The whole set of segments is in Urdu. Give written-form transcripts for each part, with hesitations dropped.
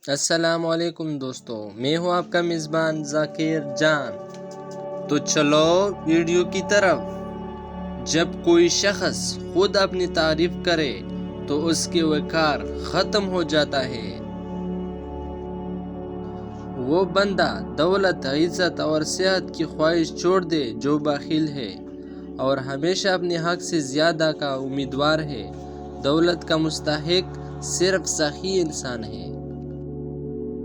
السلام علیکم دوستو، میں ہوں آپ کا میزبان ذاکر جان۔ تو چلو ویڈیو کی طرف۔ جب کوئی شخص خود اپنی تعریف کرے تو اس کے وقار ختم ہو جاتا ہے۔ وہ بندہ دولت، عزت اور صحت کی خواہش چھوڑ دے جو بخیل ہے اور ہمیشہ اپنے حق سے زیادہ کا امیدوار ہے۔ دولت کا مستحق صرف سخی انسان ہے۔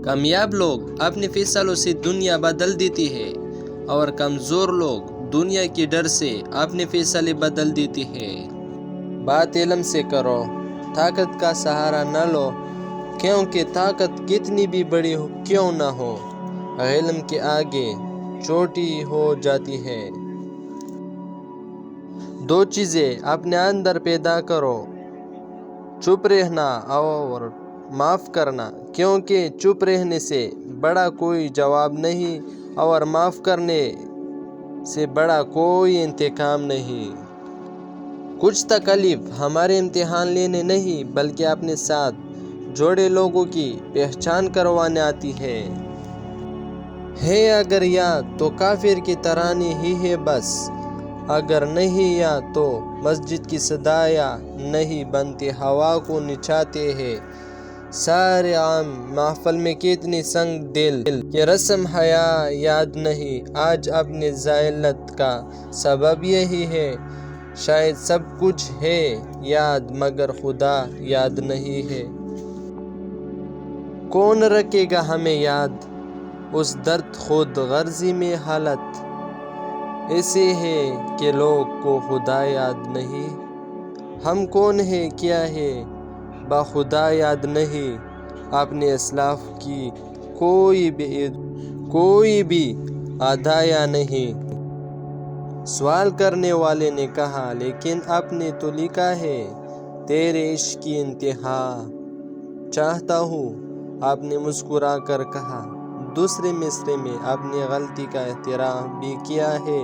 کامیاب لوگ اپنے فیصلوں سے دنیا بدل دیتی ہے اور کمزور لوگ دنیا کے ڈر سے اپنے فیصلے بدل دیتے ہیں۔ بات علم سے کرو، طاقت کا سہارا نہ لو، کیونکہ طاقت کتنی بھی بڑی کیوں نہ ہو، علم کے آگے چھوٹی ہو جاتی ہے۔ دو چیزیں اپنے اندر پیدا کرو، چپ رہنا اور معاف کرنا، کیونکہ چپ رہنے سے بڑا کوئی جواب نہیں اور معاف کرنے سے بڑا کوئی انتقام نہیں۔ کچھ تکلیف ہمارے امتحان لینے نہیں بلکہ اپنے ساتھ جوڑے لوگوں کی پہچان کروانے آتی ہے۔ اگر یاد تو کافر کی ترانہ ہی ہے بس، اگر نہیں یاد تو مسجد کی صدایاں نہیں بنتی، ہوا کو نچاتے ہیں سارے عام محفل میں کتنی سنگ دل، یہ رسم حیا یاد نہیں آج اپنے ذلت کا سبب یہی ہے، شاید سب کچھ ہے یاد مگر خدا یاد نہیں ہے۔ کون رکھے گا ہمیں یاد، اس درد خود غرضی میں حالت ایسے ہے کہ لوگ کو خدا یاد نہیں، ہم کون ہے کیا ہے بخدا یاد نہیں، اپنے اسلاف کی کوئی بھی ادایا نہیں۔ سوال کرنے والے نے کہا لیکن آپ نے تو لکھا ہے، تیرے عشق کی انتہا چاہتا ہوں، آپ نے مسکرا کر کہا۔ دوسرے مصرعے میں اپنی غلطی کا اعتراف بھی کیا ہے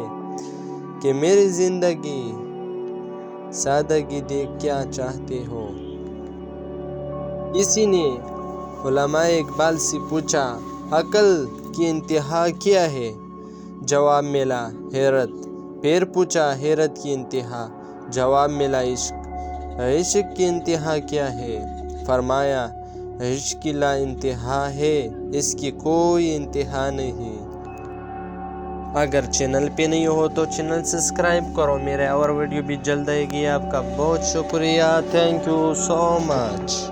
کہ میری زندگی سادگی دیکھ کیا چاہتے ہو۔ کسی نے علامہ اقبال سے پوچھا عقل کی انتہا کیا ہے؟ جواب ملا حیرت۔ پھر پوچھا حیرت کی انتہا؟ جواب ملا عشق۔ عشق کی انتہا کیا ہے؟ فرمایا عشق کی لا انتہا ہے، اس کی کوئی انتہا نہیں۔ اگر چینل پہ نہیں ہو تو چینل سبسکرائب کرو، میرے اور ویڈیو بھی جلد آئے گی۔ آپ کا بہت شکریہ، تھینک یو سو مچ۔